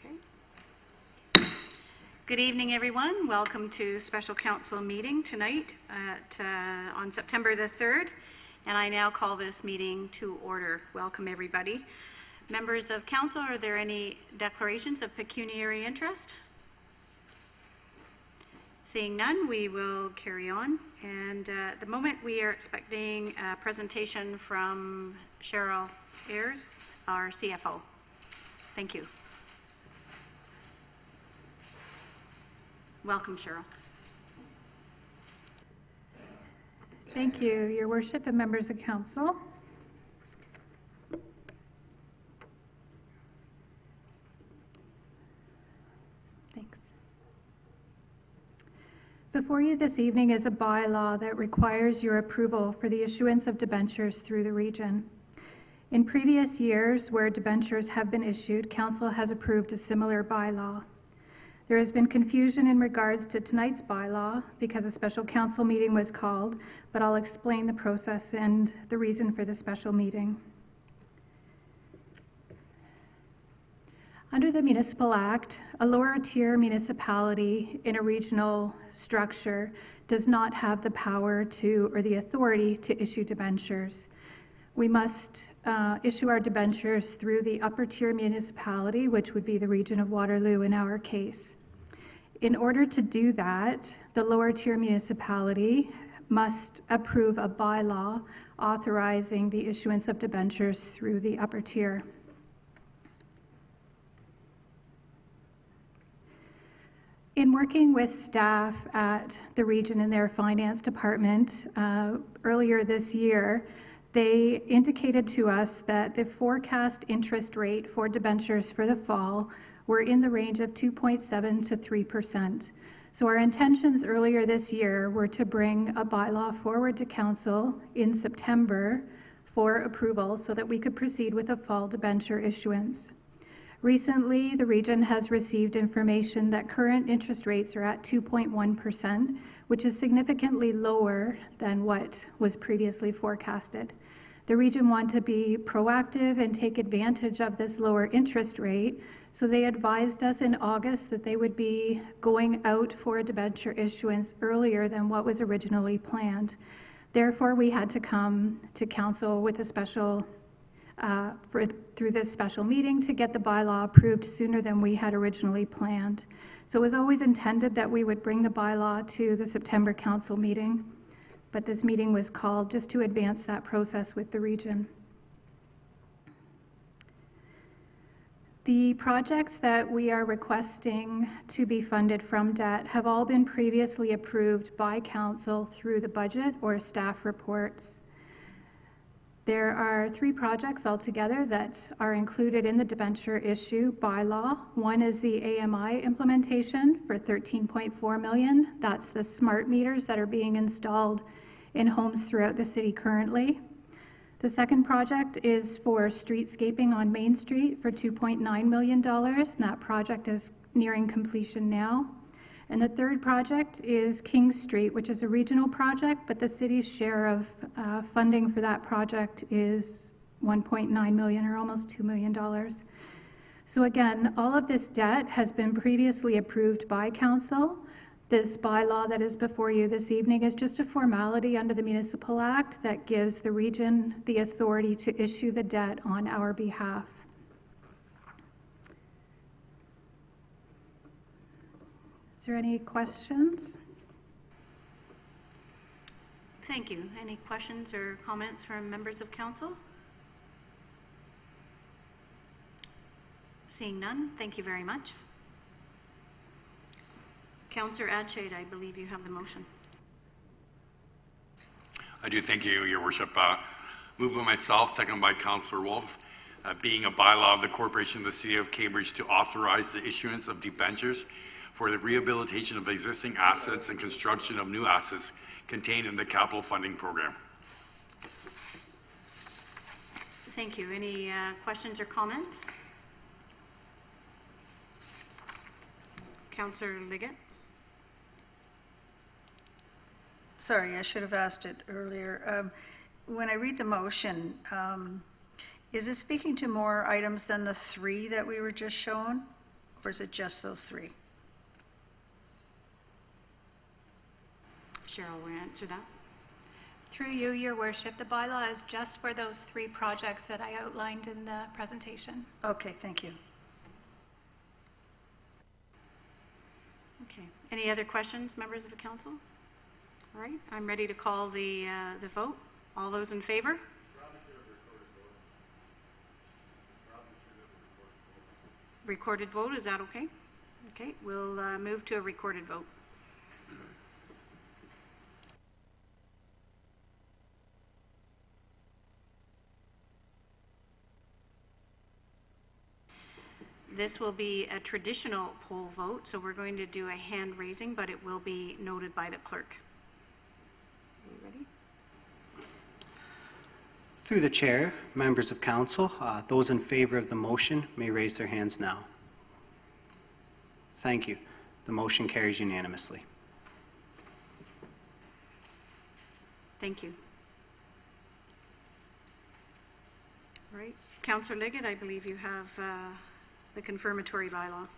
Okay. Good evening, everyone. Welcome to special council meeting tonight on September the 3rd. And I now call this meeting to order. Welcome, everybody. Members of council, are there any declarations of pecuniary interest? Seeing none, we will carry on. And at the moment, we are expecting a presentation from Cheryl Ayers, our CFO. Thank you. Welcome, Cheryl. Thank you, Your Worship and members of council. Thanks. Before you this evening is a bylaw that requires your approval for the issuance of debentures through the region. In previous years where debentures have been issued, council has approved a similar bylaw. There has been confusion in regards to tonight's bylaw because a special council meeting was called, but I'll explain the process and the reason for the special meeting. Under the Municipal Act, a lower tier municipality in a regional structure does not have the power to or the authority to issue debentures. We must issue our debentures through the upper tier municipality, which would be the region of Waterloo in our case. In order to do that, the lower tier municipality must approve a bylaw authorizing the issuance of debentures through the upper tier. In working with staff at the region and their finance department earlier this year, they indicated to us that the forecast interest rate for debentures for the fall were in the range of 2.7 to 3%. So our intentions earlier this year were to bring a bylaw forward to council in September for approval so that we could proceed with a fall debenture issuance. Recently, the region has received information that current interest rates are at 2.1%, which is significantly lower than what was previously forecasted. The region wanted to be proactive and take advantage of this lower interest rate, so they advised us in August that they would be going out for a debenture issuance earlier than what was originally planned. Therefore, we had to come to council with a special through this special meeting to get the bylaw approved sooner than we had originally planned. So it was always intended that we would bring the bylaw to the September council meeting, but this meeting was called just to advance that process with the region. The projects that we are requesting to be funded from debt have all been previously approved by council through the budget or staff reports. There are 3 projects altogether that are included in the debenture issue bylaw. One is the AMI implementation for $13.4 million. That's the smart meters that are being installed in homes throughout the city currently. The second project is for streetscaping on Main Street for $2.9 million, and that project is nearing completion now. And the third project is King Street, which is a regional project, but the city's share of funding for that project is $1.9 million, or almost $2 million. So again, all of this debt has been previously approved by council. This bylaw that is before you this evening is just a formality under the Municipal Act that gives the region the authority to issue the debt on our behalf. Is there any questions? Thank you. Any questions or comments from members of council? Seeing none, thank you very much. Councillor Adshade, I believe you have the motion. I do, thank you, Your Worship. Moved by myself, seconded by Councillor Wolf, being a bylaw of the Corporation of the City of Cambridge to authorize the issuance of debentures for the rehabilitation of existing assets and construction of new assets contained in the capital funding program. Thank you. Any questions or comments? Councillor Liggett. Sorry, I should have asked it earlier. When I read the motion, is it speaking to more items than the 3 that we were just shown? or is it just those three? Cheryl will answer that. Through you, Your Worship, the bylaw is just for those 3 projects that I outlined in the presentation. Okay, thank you. Okay. Any other questions, members of the council? All right, I'm ready to call the vote. All those in favor? Recorded vote, is that okay? Okay, we'll move to a recorded vote. This will be a traditional poll vote, so we're going to do a hand raising, but it will be noted by the clerk. Are you ready? Through the chair, members of council, those in favor of the motion may raise their hands now. Thank you. The motion carries unanimously. Thank you. All right, Councillor Liggett, I believe you have the confirmatory bylaw.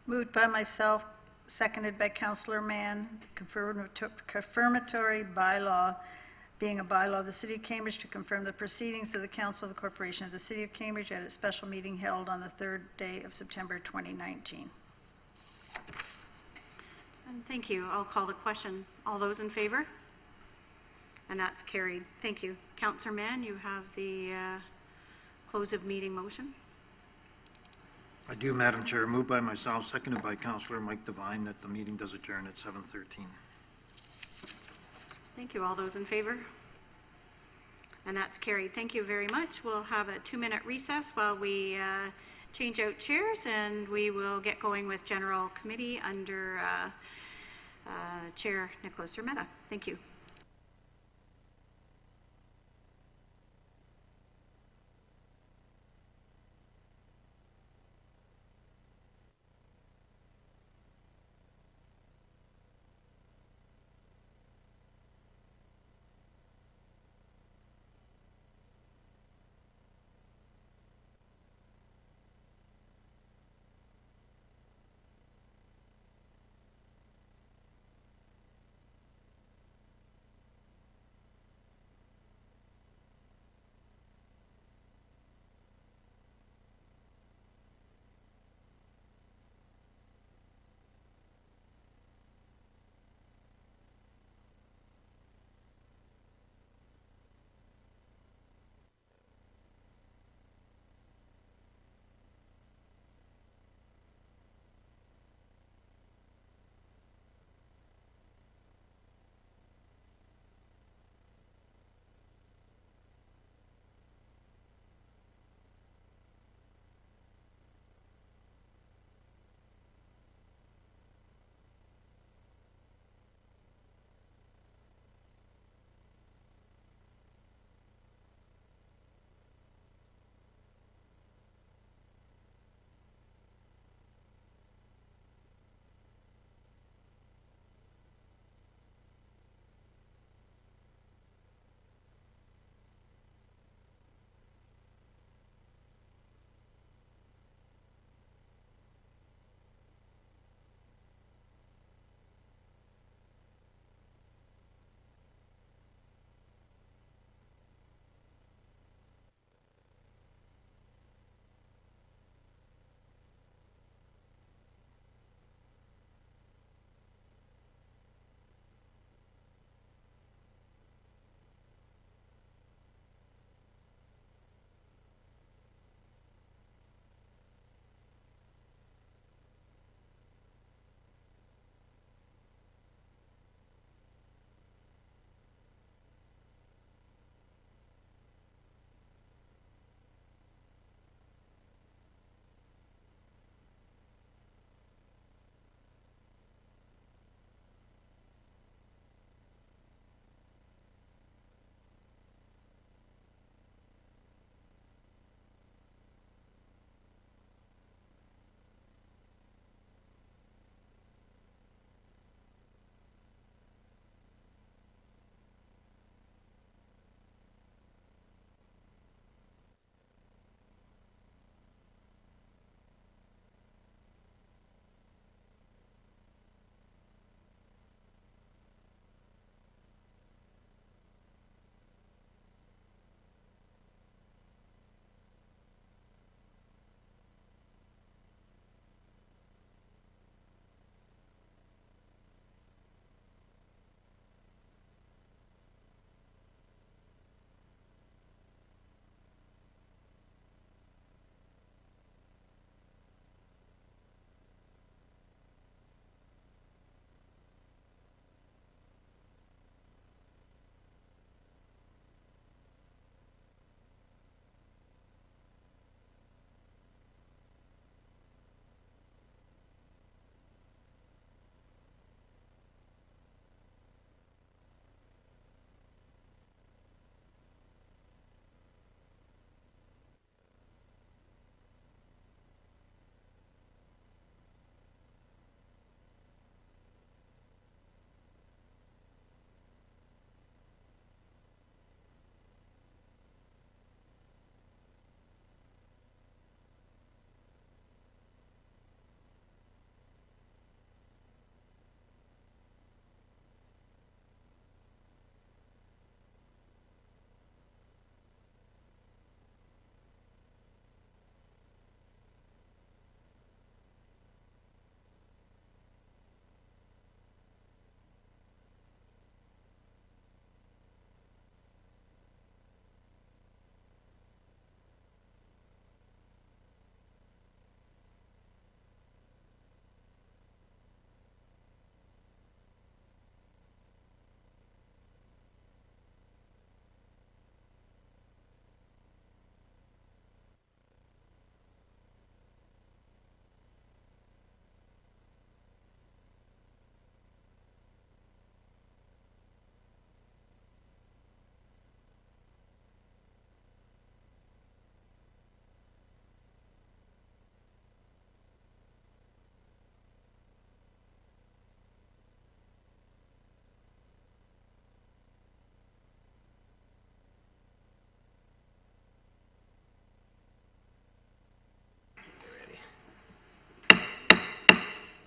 Moved by myself, seconded by Councillor Mann, confirmatory bylaw, being a bylaw of the City of Cambridge to confirm the proceedings of the Council of the Corporation of the City of Cambridge at its special meeting held on the 3rd day of September 2019. And thank you. I'll call the question. All those in favor? And that's carried. Thank you. Councillor Mann, you have the close of meeting motion. I do, Madam Chair. Moved by myself, seconded by Councillor Mike Devine, that the meeting does adjourn at 7:13. Thank you. All those in favor? And that's carried. Thank you very much. We'll have a 2-minute recess while we change out chairs, and we will get going with General Committee under Chair Nicholas Hermeta. Thank you.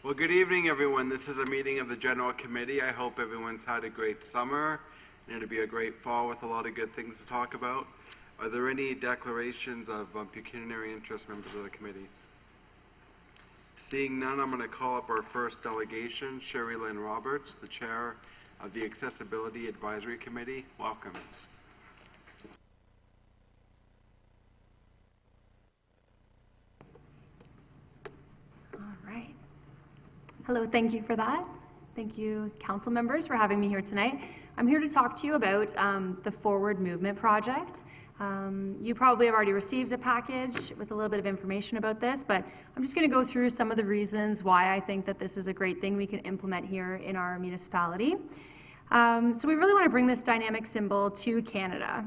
Well, good evening, everyone. This is a meeting of the General Committee. I hope everyone's had a great summer, and it'll be a great fall with a lot of good things to talk about. Are there any declarations of pecuniary interest, members of the committee? Seeing none, I'm going to call up our first delegation, Sherry Lynn Roberts, the chair of the Accessibility Advisory Committee. Welcome. All right. Hello, thank you for that. Thank you, council members, for having me here tonight. I'm here to talk to you about the Forward Movement Project. You probably have already received a package with a little bit of information about this, but I'm just going to go through some of the reasons why I think that this is a great thing we can implement here in our municipality. So we really want to bring this dynamic symbol to Canada.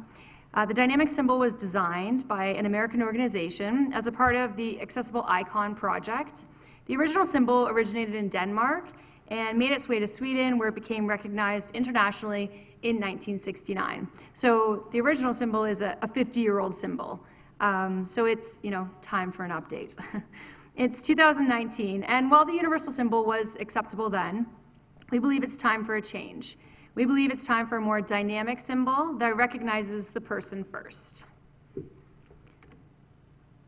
The dynamic symbol was designed by an American organization as a part of the Accessible Icon project. The original symbol originated in Denmark and made its way to Sweden, where it became recognized internationally in 1969. So the original symbol is a 50-year-old symbol. So it's, time for an update. It's 2019, and while the universal symbol was acceptable then, we believe it's time for a change. We believe it's time for a more dynamic symbol that recognizes the person first.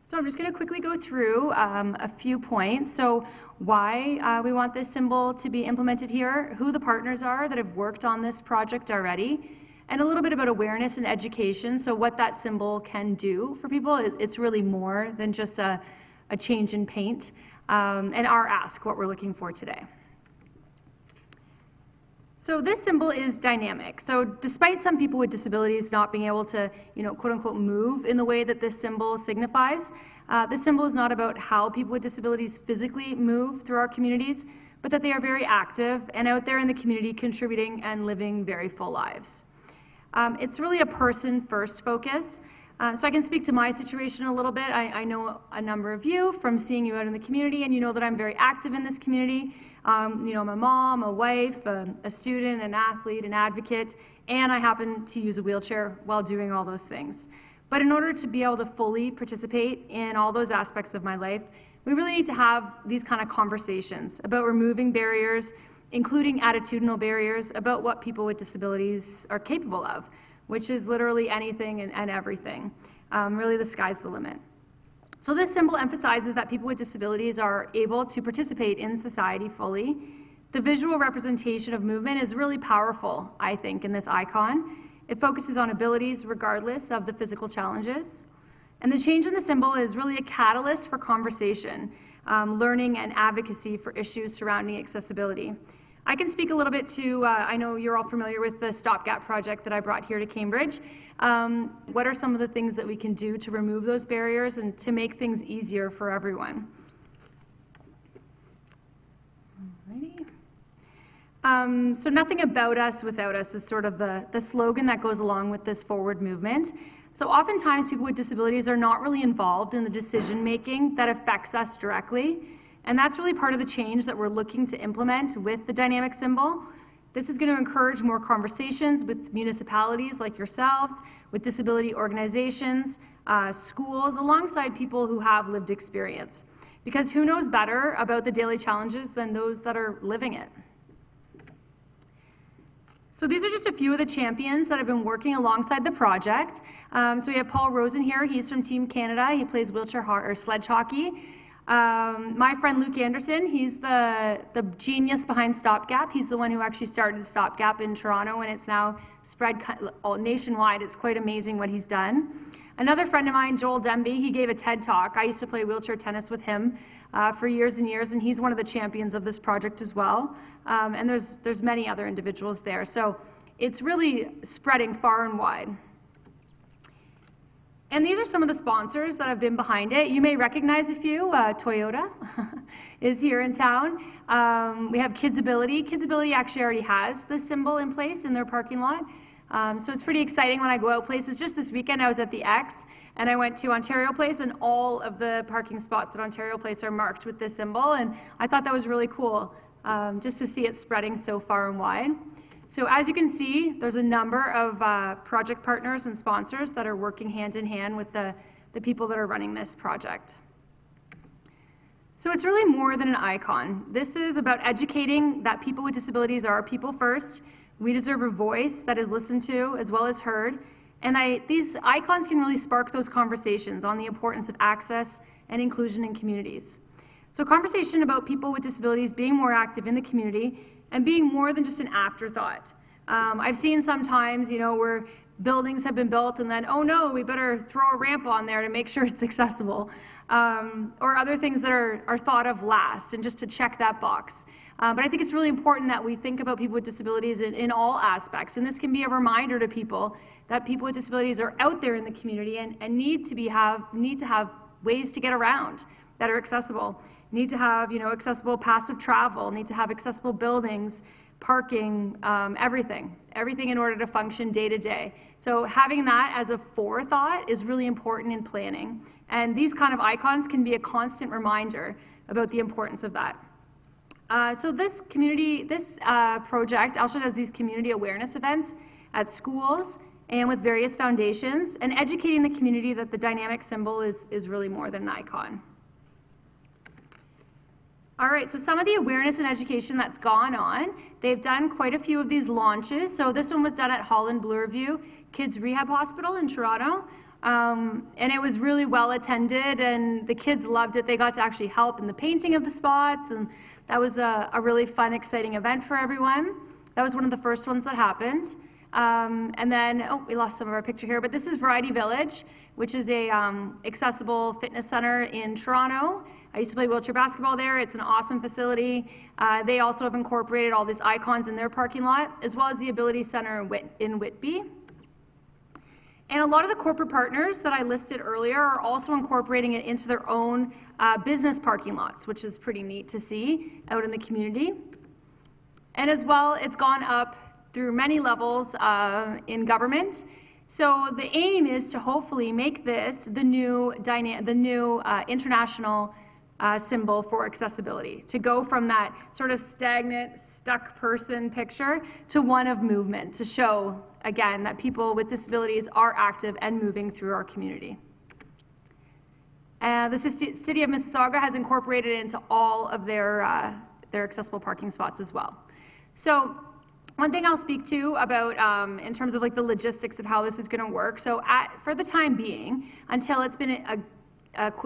So I'm just going to quickly go through a few points. So why we want this symbol to be implemented here, who the partners are that have worked on this project already, and a little bit about awareness and education, so what that symbol can do for people. It's really more than just a change in paint, and our ask, what we're looking for today. So this symbol is dynamic. So despite some people with disabilities not being able to, quote unquote, move in the way that this symbol signifies, this symbol is not about how people with disabilities physically move through our communities, but that they are very active and out there in the community contributing and living very full lives. It's really a person-first focus. So I can speak to my situation a little bit. I know a number of you from seeing you out in the community, and you know that I'm very active in this community. I'm a mom, a wife, a student, an athlete, an advocate, and I happen to use a wheelchair while doing all those things. But in order to be able to fully participate in all those aspects of my life, we really need to have these kind of conversations about removing barriers, including attitudinal barriers, about what people with disabilities are capable of, which is literally anything and everything. Really, the sky's the limit. So this symbol emphasizes that people with disabilities are able to participate in society fully. The visual representation of movement is really powerful, I think, in this icon. It focuses on abilities regardless of the physical challenges. And the change in the symbol is really a catalyst for conversation, learning, and advocacy for issues surrounding accessibility. I can speak a little bit to, I know you're all familiar with the Stopgap project that I brought here to Cambridge. What are some of the things that we can do to remove those barriers and to make things easier for everyone? Alrighty. So nothing about us without us is sort of the slogan that goes along with this forward movement. So oftentimes people with disabilities are not really involved in the decision making that affects us directly. And that's really part of the change that we're looking to implement with the dynamic symbol. This is going to encourage more conversations with municipalities like yourselves, with disability organizations, schools, alongside people who have lived experience. Because who knows better about the daily challenges than those that are living it? So these are just a few of the champions that have been working alongside the project. So we have Paul Rosen here. He's from Team Canada. He plays sledge hockey. My friend Luke Anderson, he's the genius behind Stopgap. He's the one who actually started Stopgap in Toronto, and it's now spread nationwide. It's quite amazing what he's done. Another friend of mine, Joel Demby, he gave a TED Talk. I used to play wheelchair tennis with him for years and years, and he's one of the champions of this project as well. And there's many other individuals there. So it's really spreading far and wide. And these are some of the sponsors that have been behind it. You may recognize a few. Toyota is here in town. We have Kidsability. Kidsability actually already has this symbol in place in their parking lot. So it's pretty exciting when I go out places. Just this weekend I was at the X and I went to Ontario Place, and all of the parking spots at Ontario Place are marked with this symbol, and I thought that was really cool just to see it spreading so far and wide. So as you can see, there's a number of project partners and sponsors that are working hand in hand with the people that are running this project. So it's really more than an icon. This is about educating that people with disabilities are people first. We deserve a voice that is listened to as well as heard. And these icons can really spark those conversations on the importance of access and inclusion in communities. So conversation about people with disabilities being more active in the community and being more than just an afterthought. I've seen sometimes, where buildings have been built and then, oh no, we better throw a ramp on there to make sure it's accessible. Or other things that are thought of last and just to check that box. But I think it's really important that we think about people with disabilities in all aspects. And this can be a reminder to people that people with disabilities are out there in the community and need to have ways to get around that are accessible. Need to have, accessible passive travel, need to have accessible buildings, parking, everything in order to function day to day. So having that as a forethought is really important in planning. And these kind of icons can be a constant reminder about the importance of that. So this project also does these community awareness events at schools and with various foundations, and educating the community that the dynamic symbol is really more than an icon. All right, so some of the awareness and education that's gone on, they've done quite a few of these launches. So this one was done at Holland Bloorview Kids Rehab Hospital in Toronto. And it was really well attended and the kids loved it. They got to actually help in the painting of the spots, and that was a really fun, exciting event for everyone. That was one of the first ones that happened. And then, we lost some of our picture here, but this is Variety Village, which is a accessible fitness center in Toronto. I used to play wheelchair basketball there. It's an awesome facility. They also have incorporated all these icons in their parking lot, as well as the Ability Center in Whitby. And a lot of the corporate partners that I listed earlier are also incorporating it into their own business parking lots, which is pretty neat to see out in the community. And as well, it's gone up through many levels in government. So the aim is to hopefully make this the new international symbol for accessibility, to go from that sort of stagnant, stuck person picture to one of movement, to show, again, that people with disabilities are active and moving through our community. The City of Mississauga has incorporated it into all of their accessible parking spots as well. So one thing I'll speak to about in terms of like the logistics of how this is going to work. So for the time being, until it's been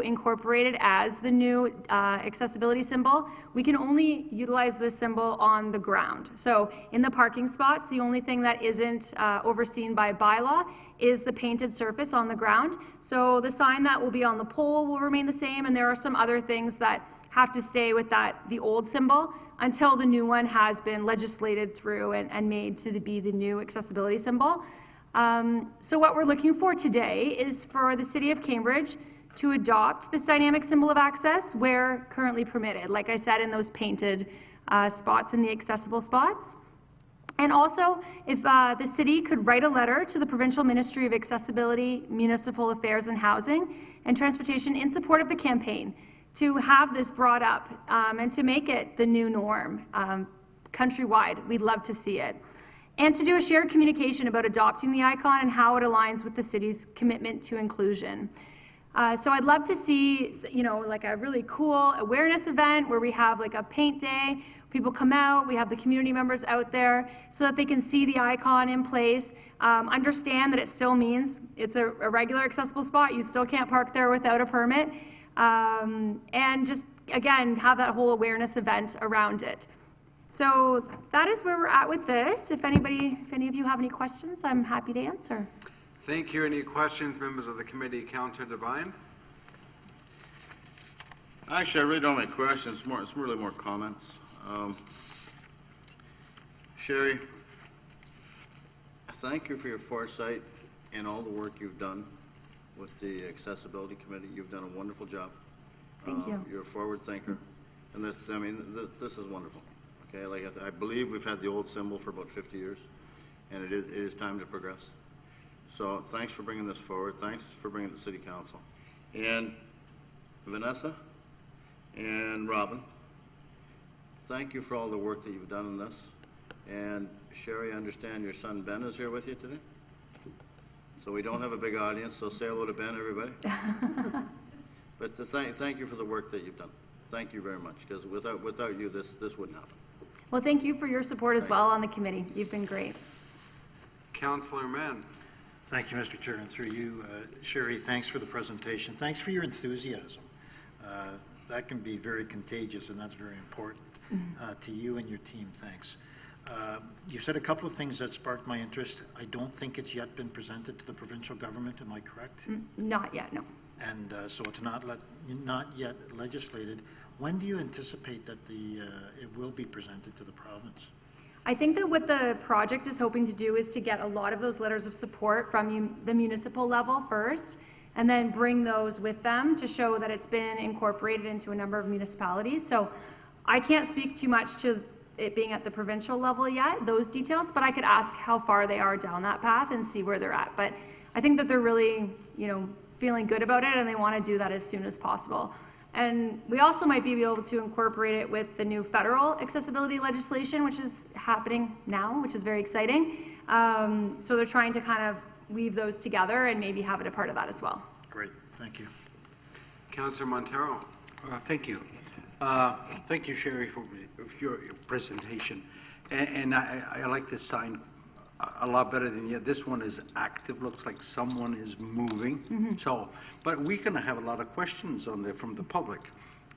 incorporated as the new accessibility symbol, we can only utilize this symbol on the ground. So in the parking spots, the only thing that isn't overseen by bylaw is the painted surface on the ground. So the sign that will be on the pole will remain the same, and there are some other things that have to stay with the old symbol until the new one has been legislated through and made to be the new accessibility symbol. So what we're looking for today is for the City of Cambridge to adopt this dynamic symbol of access where currently permitted, like I said, in those painted spots, in the accessible spots. And also, if the city could write a letter to the Provincial Ministry of Accessibility, Municipal Affairs and Housing and Transportation in support of the campaign to have this brought up and to make it the new norm countrywide. We'd love to see it. And to do a shared communication about adopting the icon and how it aligns with the city's commitment to inclusion. So I'd love to see, like a really cool awareness event where we have like a paint day, people come out, we have the community members out there so that they can see the icon in place, understand that it still means it's a regular accessible spot, you still can't park there without a permit, and just, again, have that whole awareness event around it. So that is where we're at with this. If any of you have any questions, I'm happy to answer. Thank you. Any questions, members of the committee? Councillor Devine? Actually, I really don't have any questions. It's really more comments. Sherry, thank you for your foresight and all the work you've done with the Accessibility Committee. You've done a wonderful job. Thank you. You're a forward thinker. And this is wonderful. Okay, like I believe we've had the old symbol for about 50 years, and it is time to progress. So thanks for bringing this forward. Thanks for bringing it to City Council. And Vanessa and Robin, thank you for all the work that you've done in this. And Sherry, I understand your son Ben is here with you today. So we don't have a big audience, so say hello to Ben, everybody. But thank you for the work that you've done. thank you very much, because without you, this wouldn't happen. Well, thank you for your support as well on the committee. You've been great. Councillor Mann. Thank you, Mr. Chair, and through you, Sherry, thanks for the presentation. Thanks for your enthusiasm. That can be very contagious, and that's very important. To you and your team, thanks. You said a couple of things that sparked my interest. I don't think it's yet been presented to the provincial government, am I correct? Not yet, no. And so it's not yet legislated. When do you anticipate that it will be presented to the province? I think that what the project is hoping to do is to get a lot of those letters of support from the municipal level first, and then bring those with them to show that it's been incorporated into a number of municipalities. So I can't speak too much to it being at the provincial level yet, those details, but I could ask how far they are down that path and see where they're at. But I think that they're really, feeling good about it, and they want to do that as soon as possible. And we also might be able to incorporate it with the new federal accessibility legislation, which is happening now, which is very exciting. So they're trying to kind of weave those together and maybe have it a part of that as well. Great, thank you. Councillor Montero. Thank you. Thank you, Sherry, for your presentation. And I like this sign a lot better than this one is active. Looks like someone is moving. So, but we're going to have a lot of questions on there from the public.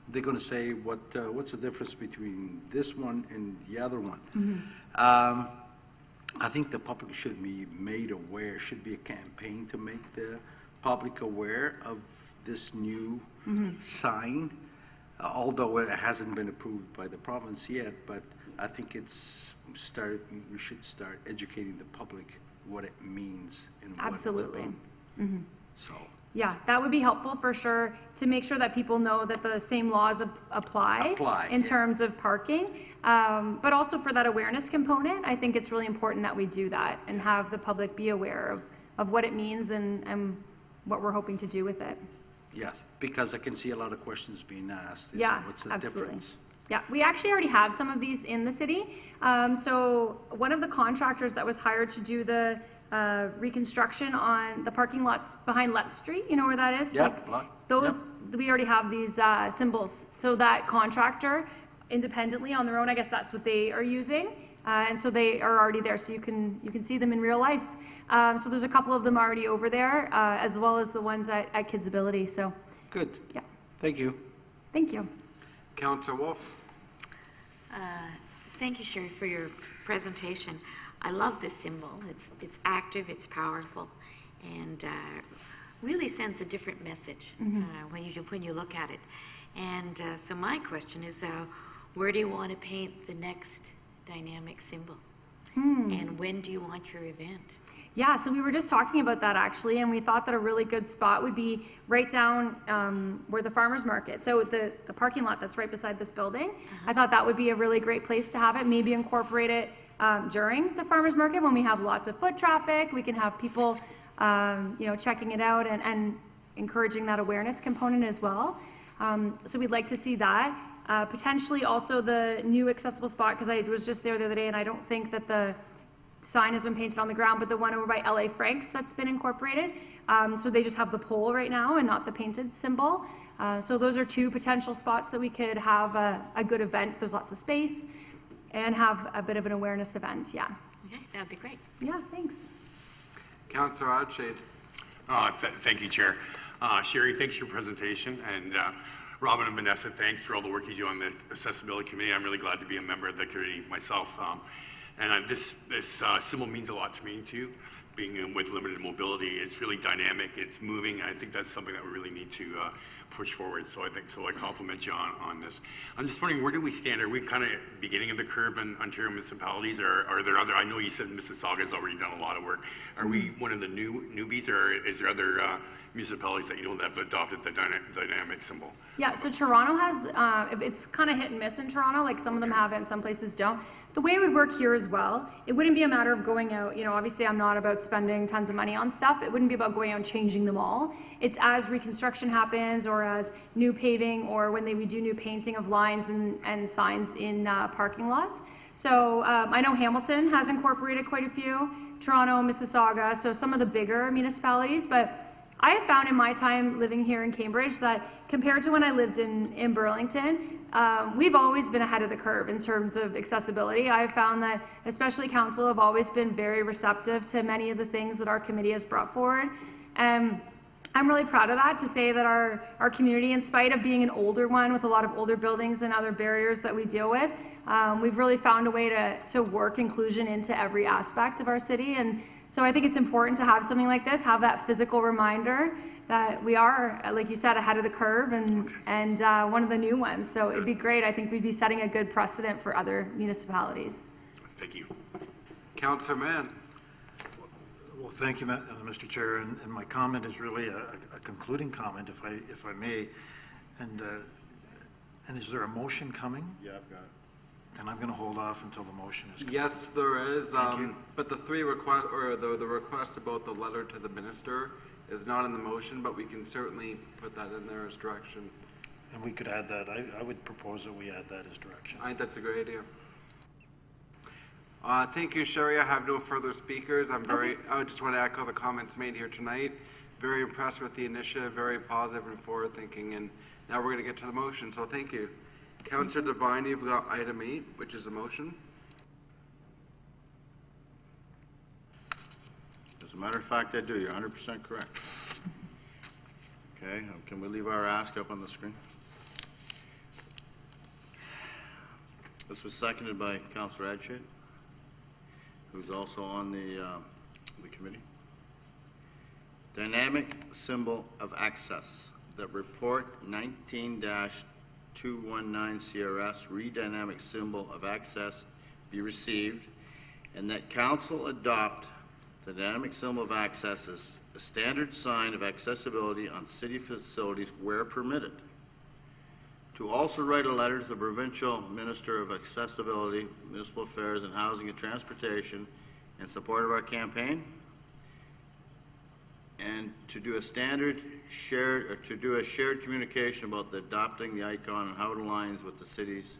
They're going to say, what's the difference between this one and the other one? I think the public should be made aware. Should be a campaign to make the public aware of this new sign. Although it hasn't been approved by the province yet, but I think we should start educating the public what it means and what Absolutely. it's about. So. Yeah, that would be helpful for sure, to make sure that people know that the same laws apply in terms of parking. But also for that awareness component, I think it's really important that we do that and have the public be aware of what it means and what we're hoping to do with it. Yes, because I can see a lot of questions being asked. What's the absolutely. difference? Yeah, we actually already have some of these in the city. So one of the contractors that was hired to do the reconstruction on the parking lots behind Letts Street, you know where that is? Yep. We already have these symbols. So that contractor, independently on their own, I guess that's what they are using. And so they are already there, so you can see them in real life. So there's a couple of them already over there, as well as the ones at Kidsability. So good. Yeah. Thank you. Thank you. Councillor Wolf. Thank you, Sherry, for your presentation. I love this symbol. It's active, it's powerful, and really sends a different message when you look at it. And so my question is, where do you want to paint the next dynamic symbol? And when do you want your event? Yeah, so we were just talking about that actually, and we thought that a really good spot would be right down where the farmers market. So the parking lot that's right beside this building, I thought that would be a really great place to have it. Maybe incorporate it during the farmers market when we have lots of foot traffic. We can have people, checking it out and encouraging that awareness component as well. So we'd like to see that. Potentially also the new accessible spot, because I was just there the other day and I don't think that the sign has been painted on the ground, but the one over by LA Franks that's been incorporated. So they just have the pole right now and not the painted symbol. So those are two potential spots that we could have a good event. There's lots of space and have a bit of an awareness event. Yeah. Okay, that'd be great. Yeah, thanks. Councillor Odshade. Thank you, Chair. Sherry, thanks for your presentation. And Robin and Vanessa, thanks for all the work you do on the Accessibility Committee. I'm really glad to be a member of the committee myself. And this symbol means a lot to me too. Being with limited mobility, it's really dynamic, it's moving, and I think that's something that we really need to push forward. So I compliment you on this. I'm just wondering, where do we stand? Are we kind of beginning of the curve in Ontario municipalities, or are there other? I know you said Mississauga has already done a lot of work. Are we one of the newbies, or is there other municipalities that that have adopted the dynamic symbol? Yeah, so Toronto has, it's kind of hit and miss in Toronto, like some of them have it and some places don't. The way it would work here as well, it wouldn't be a matter of going out, obviously I'm not about spending tons of money on stuff. It wouldn't be about going out and changing them all. It's as reconstruction happens or as new paving or when we do new painting of lines and signs in parking lots. So I know Hamilton has incorporated quite a few, Toronto, Mississauga, so some of the bigger municipalities, but I have found in my time living here in Cambridge that compared to when I lived in Burlington, we've always been ahead of the curve in terms of accessibility. I've found that especially council have always been very receptive to many of the things that our committee has brought forward. I'm really proud of that, to say that our community, in spite of being an older one with a lot of older buildings and other barriers that we deal with, we've really found a way to work inclusion into every aspect of our city. And so I think it's important to have something like this, have that physical reminder that we are, like you said, ahead of the curve and one of the new ones. So it'd be great. I think we'd be setting a good precedent for other municipalities. Thank you. Councillor Mann. Well, thank you, Mr. Chair, and my comment is really a concluding comment, if I may. And is there a motion coming? Yeah, I've got it. Then I'm going to hold off until the motion is. Yes, there is. Thank you. But the three request, or the request about the letter to the minister is not in the motion, but we can certainly put that in there as direction. And we could add that. I would propose that we add that as direction. I think that's a great idea. Thank you, Sherry. I have no further speakers. I just want to echo the comments made here tonight. Very impressed with the initiative, very positive and forward-thinking. And now we're going to get to the motion, so thank you. Councillor Devine, you've got item 8, which is a motion. As a matter of fact, I do. You're 100% correct. Okay, can we leave our ask up on the screen? This was seconded by Councillor Adshade, who's also on the committee. Dynamic symbol of access. That report 19-219 CRS, re-dynamic symbol of access be received, and that council adopt the dynamic symbol of access as a standard sign of accessibility on city facilities where permitted. To also write a letter to the Provincial Minister of Accessibility, Municipal Affairs and Housing and Transportation in support of our campaign, and to do a shared communication about adopting the icon and how it aligns with the city's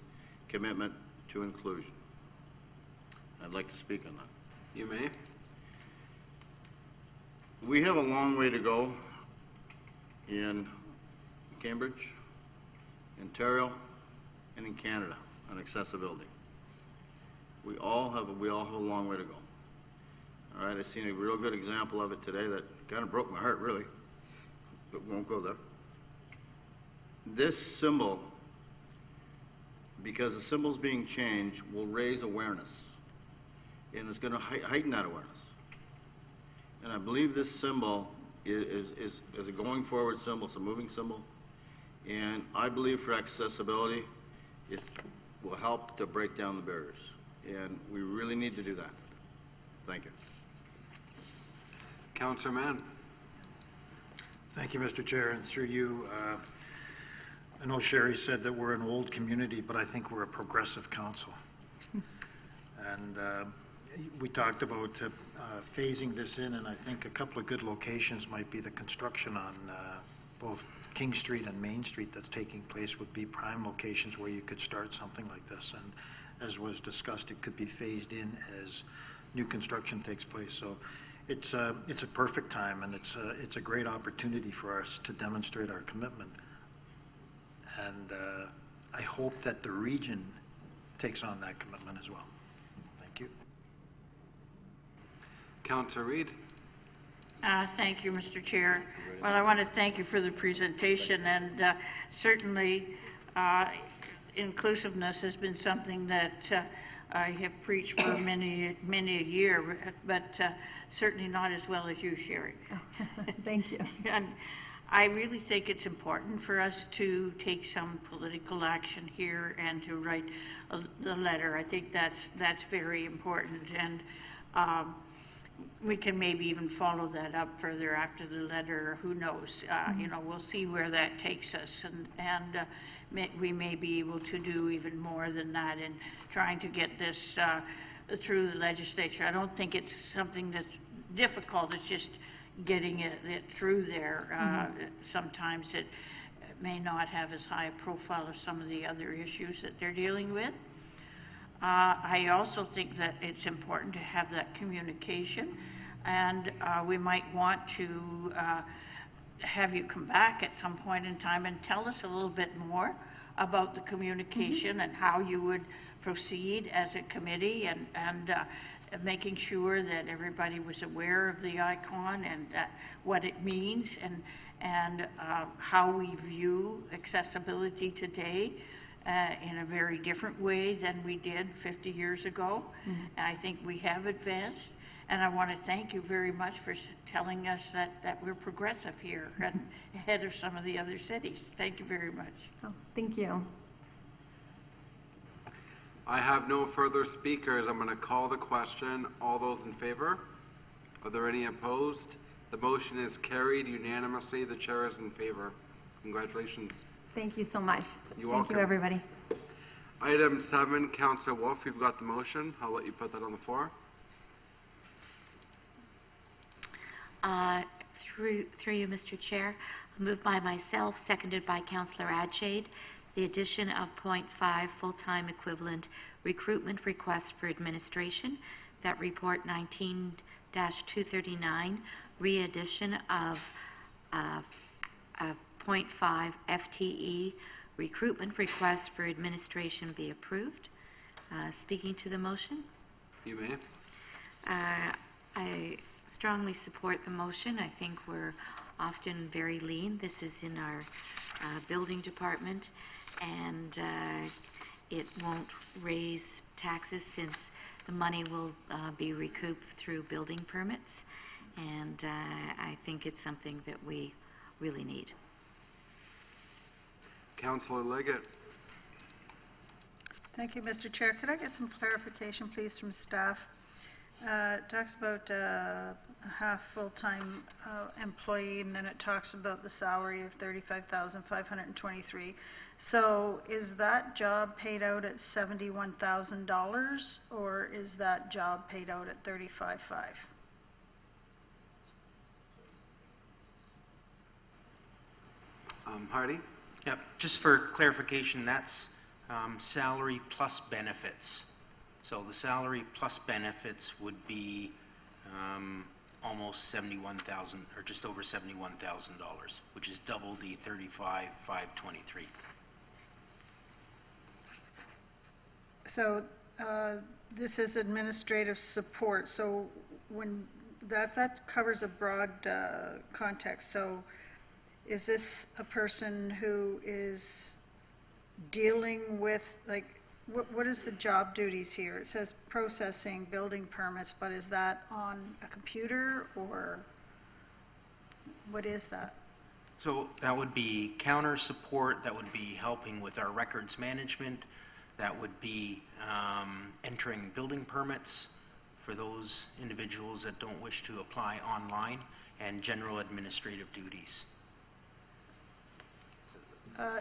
commitment to inclusion. I'd like to speak on that. You may. We have a long way to go in Cambridge, Ontario, and in Canada on accessibility. We all have a long way to go. All right, I've seen a real good example of it today that kind of broke my heart, really, but we won't go there. This symbol, because the symbol's being changed, will raise awareness, and it's going to heighten that awareness. And I believe this symbol is a going forward symbol. It's a moving symbol. And I believe for accessibility, it will help to break down the barriers. And we really need to do that. Thank you. Councillor Mann. Thank you, Mr. Chair, and through you, I know Sherry said that we're an old community, but I think we're a progressive council. And we talked about phasing this in, and I think a couple of good locations might be the construction on both King Street and Main Street that's taking place would be prime locations where you could start something like this. And as was discussed, it could be phased in as new construction takes place. So it's a perfect time, and it's a great opportunity for us to demonstrate our commitment. And I hope that the region takes on that commitment as well. Thank you. Councillor Reid. Thank you, Mr. Chair. Well, I want to thank you for the presentation, and certainly inclusiveness has been something that I have preached for many a year, but certainly not as well as you, Sherry. Thank you. And I really think it's important for us to take some political action here and to write the letter. I think that's very important, and we can maybe even follow that up further after the letter. Who knows? You know, we'll see where that takes us, and we may be able to do even more than that in trying to get this through the legislature. I don't think it's something that's difficult. It's just getting it through there. Sometimes it may not have as high a profile as some of the other issues that they're dealing with. I also think that it's important to have that communication, and we might want to have you come back at some point in time and tell us a little bit more about the communication and how you would proceed as a committee, and making sure that everybody was aware of the icon and what it means, and how we view accessibility today in a very different way than we did 50 years ago. And I think we have advanced, and I want to thank you very much for telling us that we're progressive here and ahead of some of the other cities. Thank you very much. Oh, thank you. I have no further speakers. I'm going to call the question. All those in favor? Are there any opposed? The motion is carried unanimously. The chair is in favor. Congratulations. Thank you so much. You're Thank welcome. you, everybody. Item 7, Councillor Wolf, you've got the motion. I'll let you put that on the floor. Through you, Mr. Chair, moved by myself, seconded by Councillor Adshade, the addition of 0.5 full-time equivalent recruitment request for administration, that report 19-239, re-addition of 0.5 FTE recruitment request for administration be approved. Speaking to the motion. You may. I strongly support the motion. I think we're often very lean. This is in our building department, and it won't raise taxes since the money will be recouped through building permits, and I think it's something that we really need. Councillor Leggett. Thank you, Mr. Chair. Could I get some clarification, please, from staff? It talks about a half full-time employee, and then it talks about the salary of $35,523. So is that job paid out at $71,000, or is that job paid out at $35,500? Hardy? Yep, just for clarification, that's salary plus benefits. So the salary plus benefits would be almost $71,000, or just over $71,000, which is double the $35,523. So this is administrative support. So when that covers a broad context. So is this a person who is dealing with, like, what is the job duties here? It says processing building permits, but is that on a computer, or what is that? So that would be counter support, that would be helping with our records management, that would be entering building permits for those individuals that don't wish to apply online, and general administrative duties.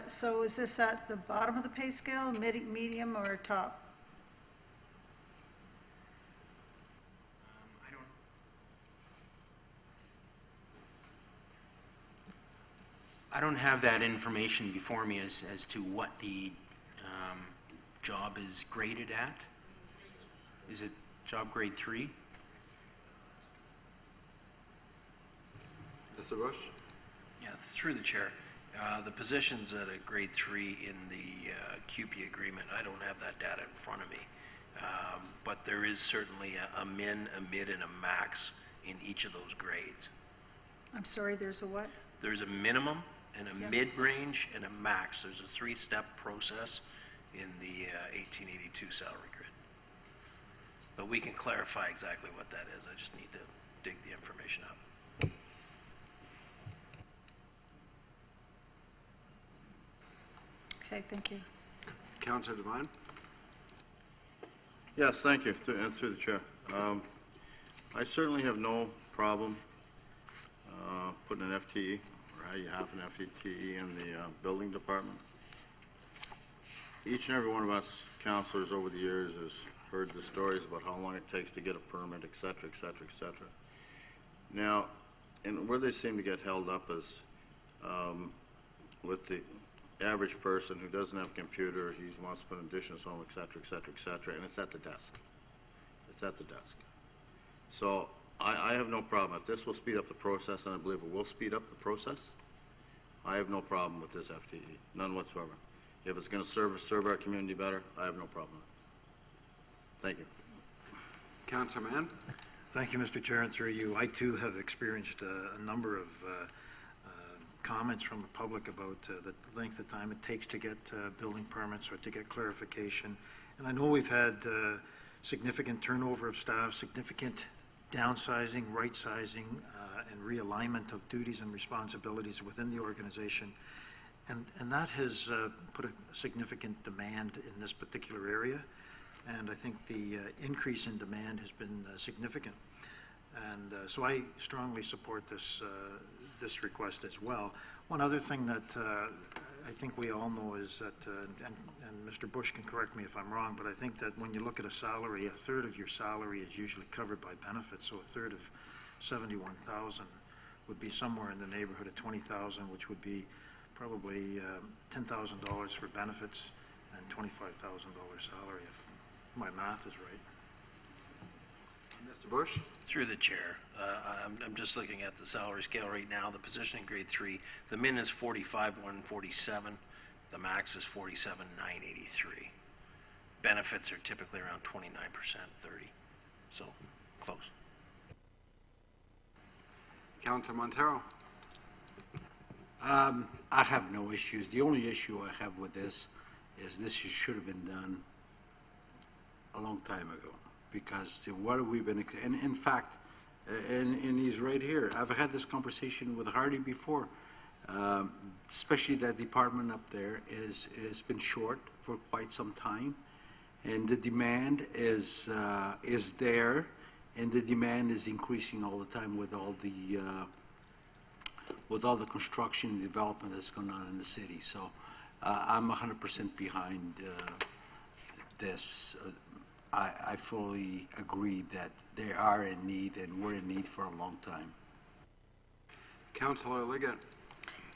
So is this at the bottom of the pay scale, medium, or top? I don't have that information before me as to what the job is graded at. Is it job grade 3? Mr. Bush? Yeah, through the chair. The position's at a grade 3 in the CUPE agreement. I don't have that data in front of me. But there is certainly a min, a mid, and a max in each of those grades. I'm sorry, there's a what? There's a minimum and a mid-range and a max. There's a 3-step process in the 1882 salary grid. But we can clarify exactly what that is. I just need to dig the information up. Okay, thank you. Councillor Devine? Yes, thank you, and through the chair. I certainly have no problem putting an FTE, or half an FTE in the building department. Each and every one of us councillors over the years has heard the stories about how long it takes to get a permit, et cetera, et cetera, et cetera. Now, and where they seem to get held up is with the average person who doesn't have a computer, he wants to put an addition to his home, et cetera, et cetera, et cetera, and it's at the desk. It's at the desk. So I have no problem. If this will speed up the process, and I believe it will speed up the process, I have no problem with this FTE, none whatsoever. If it's going to serve our community better, I have no problem. Thank you. Councillor Mann? Thank you, Mr. Chair, and through you. I too have experienced a number of comments from the public about the length of time it takes to get building permits or to get clarification. And I know we've had significant turnover of staff, significant downsizing, right-sizing, and realignment of duties and responsibilities within the organization. And that has put a significant demand in this particular area. And I think the increase in demand has been significant. And so I strongly support this request as well. One other thing that I think we all know is that, and Mr. Bush can correct me if I'm wrong, but I think that when you look at a salary, a third of your salary is usually covered by benefits. So a third of 71,000 would be somewhere in the neighborhood of 20,000, which would be probably $10,000 for benefits and $25,000 salary, if my math is right. Mr. Bush? Through the chair, I'm just looking at the salary scale right now. The position in grade 3, the min is 45,147. The max is 47,983. Benefits are typically around 29%, 30. So close. Councillor Montero? I have no issues. The only issue I have with this is this should have been done a long time ago, because what have we been, and in fact, and he's right here, I've had this conversation with Hardy before, especially that department up there has been short for quite some time, and the demand is there, and the demand is increasing all the time with all the construction and development that's going on in the city. So I'm 100% behind this. I fully agree that they are in need, and we're in need for a long time. Councillor Liggett?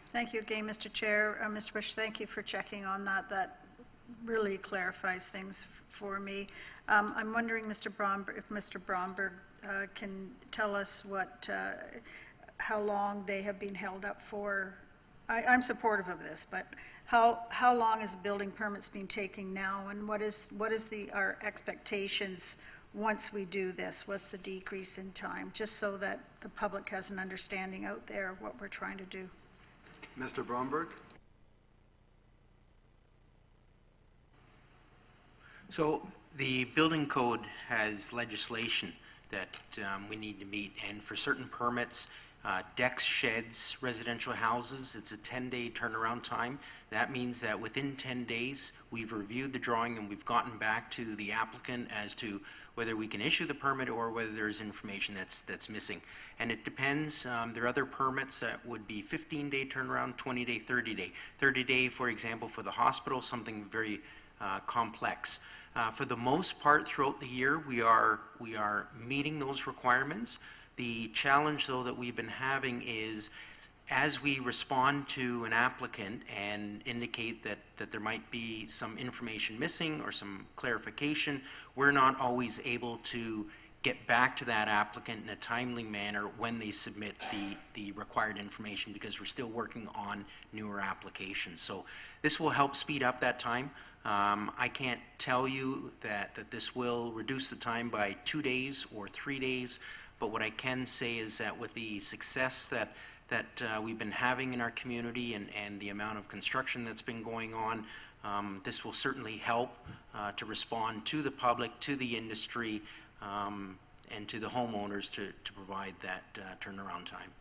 Thank you again, Mr. Chair. Mr. Bush, thank you for checking on that. That really clarifies things for me. I'm wondering, if Mr. Bromberg can tell us how long they have been held up for. I'm supportive of this, but how long is building permits been taking now, and what is our expectations once we do this? What's the decrease in time, just so that the public has an understanding out there of what we're trying to do? Mr. Bromberg? So the building code has legislation that we need to meet, and for certain permits, decks, sheds, residential houses, it's a 10-day turnaround time. That means that within 10 days, we've reviewed the drawing and we've gotten back to the applicant as to whether we can issue the permit or whether there's information that's missing. And it depends. There are other permits that would be 15-day turnaround, 20-day, 30-day. 30-day, for example, for the hospital, something very complex. For the most part, throughout the year, we are meeting those requirements. The challenge, though, that we've been having is as we respond to an applicant and indicate that there might be some information missing or some clarification, we're not always able to get back to that applicant in a timely manner when they submit the required information, because we're still working on newer applications. So this will help speed up that time. I can't tell you that this will reduce the time by 2 days or 3 days, but what I can say is that with the success that we've been having in our community and the amount of construction that's been going on, this will certainly help to respond to the public, to the industry, and to the homeowners to provide that turnaround time.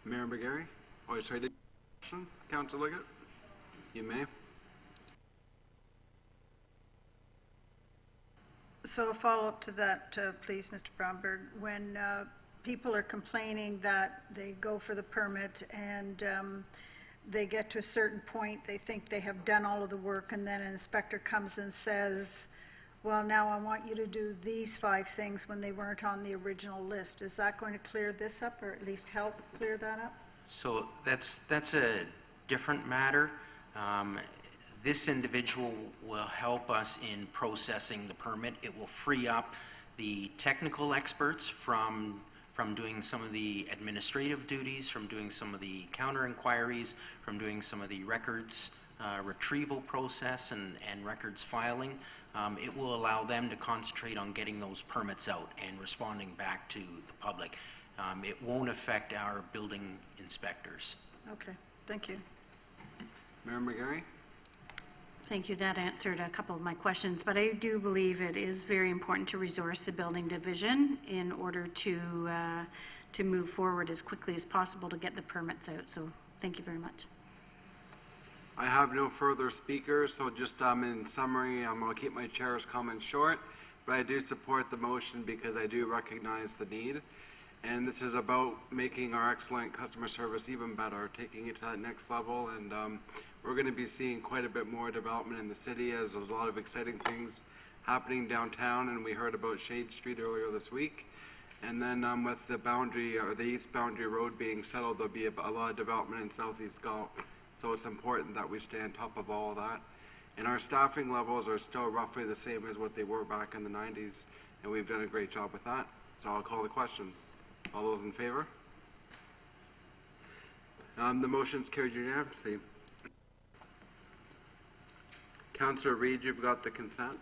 Mayor McGarry? Oh, sorry, Councillor Liggett? You may. So a follow-up to that, please, Mr. Bromberg. When people are complaining that they go for the permit and they get to a certain point, they think they have done all of the work, and then an inspector comes and says, well, now I want you to do these 5 things when they weren't on the original list. Is that going to clear this up, or at least help clear that up? So that's a different matter. This individual will help us in processing the permit. It will free up the technical experts from doing some of the administrative duties, from doing some of the counter inquiries, from doing some of the records retrieval process and records filing. It will allow them to concentrate on getting those permits out and responding back to the public. It won't affect our building inspectors. Okay, thank you. Mayor McGarry? Thank you. That answered a couple of my questions, but I do believe it is very important to resource the building division in order to move forward as quickly as possible to get the permits out. So thank you very much. I have no further speakers, so just in summary, I'll keep my chair's comments short, but I do support the motion because I do recognize the need. And this is about making our excellent customer service even better, taking it to that next level. And we're going to be seeing quite a bit more development in the city as there's a lot of exciting things happening downtown. And we heard about Shade Street earlier this week. And then with the boundary, or the east boundary road being settled, there'll be a lot of development in Southeast Galt. So it's important that we stay on top of all of that. And our staffing levels are still roughly the same as what they were back in the 90s. And we've done a great job with that. So I'll call the question. All those in favor? The motion's carried unanimously. Councillor Reid, you've got the consent.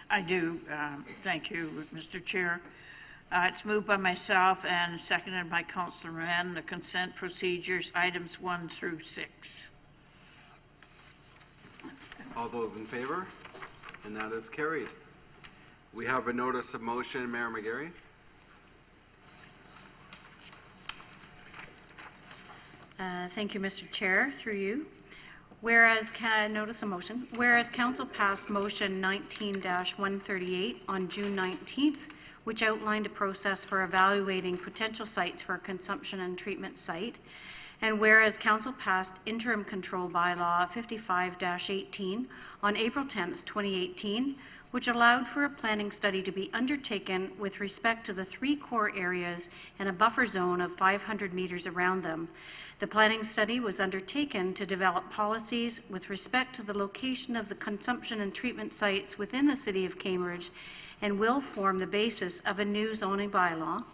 I do. Thank you, Mr. Chair. It's moved by myself and seconded by Councillor Moran, the consent procedures, items 1 through 6. All those in favor? And that is carried. We have a notice of motion. Mayor McGarry. Thank you, Mr. Chair, through you. Whereas, notice a motion, whereas Council passed motion 19-138 on June 19th, which outlined a process for evaluating potential sites for a consumption and treatment site, and whereas Council passed interim control bylaw 55-18 on April 10th, 2018, which allowed for a planning study to be undertaken with respect to the 3 core areas and a buffer zone of 500 meters around them. The planning study was undertaken to develop policies with respect to the location of the consumption and treatment sites within the City of Cambridge and will form the basis of a new zoning bylaw.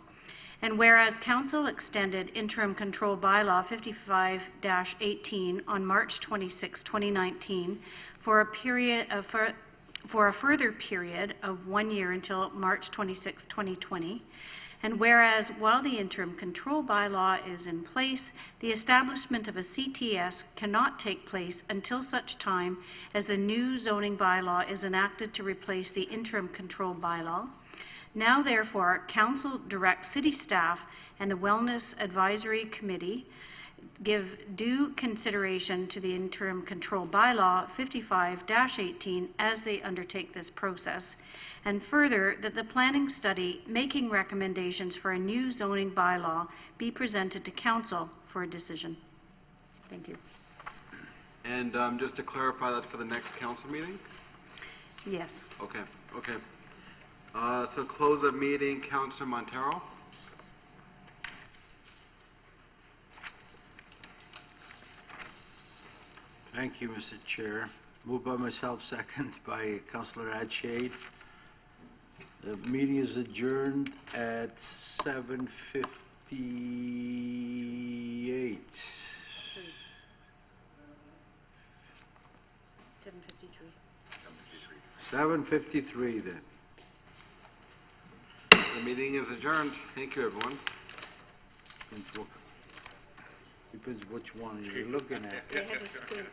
And whereas Council extended interim control bylaw 55-18 on March 26, 2019 for a further period of 1 year until March 26, 2020. And whereas while the interim control bylaw is in place, the establishment of a CTS cannot take place until such time as the new zoning bylaw is enacted to replace the interim control bylaw. Now, therefore, Council directs City staff and the Wellness Advisory Committee give due consideration to the interim control bylaw 55-18 as they undertake this process, and further that the planning study making recommendations for a new zoning bylaw be presented to Council for a decision. Thank you. And just to clarify, that's for the next council meeting? Yes. Okay, okay. So close of meeting, Councillor Montero. Thank you, Mr. Chair. Moved by myself, second by Councillor Adshade. The meeting is adjourned at 7:58. 7:53 then. The meeting is adjourned. Thank you, everyone. Depends which one you're looking at. They had to scoot.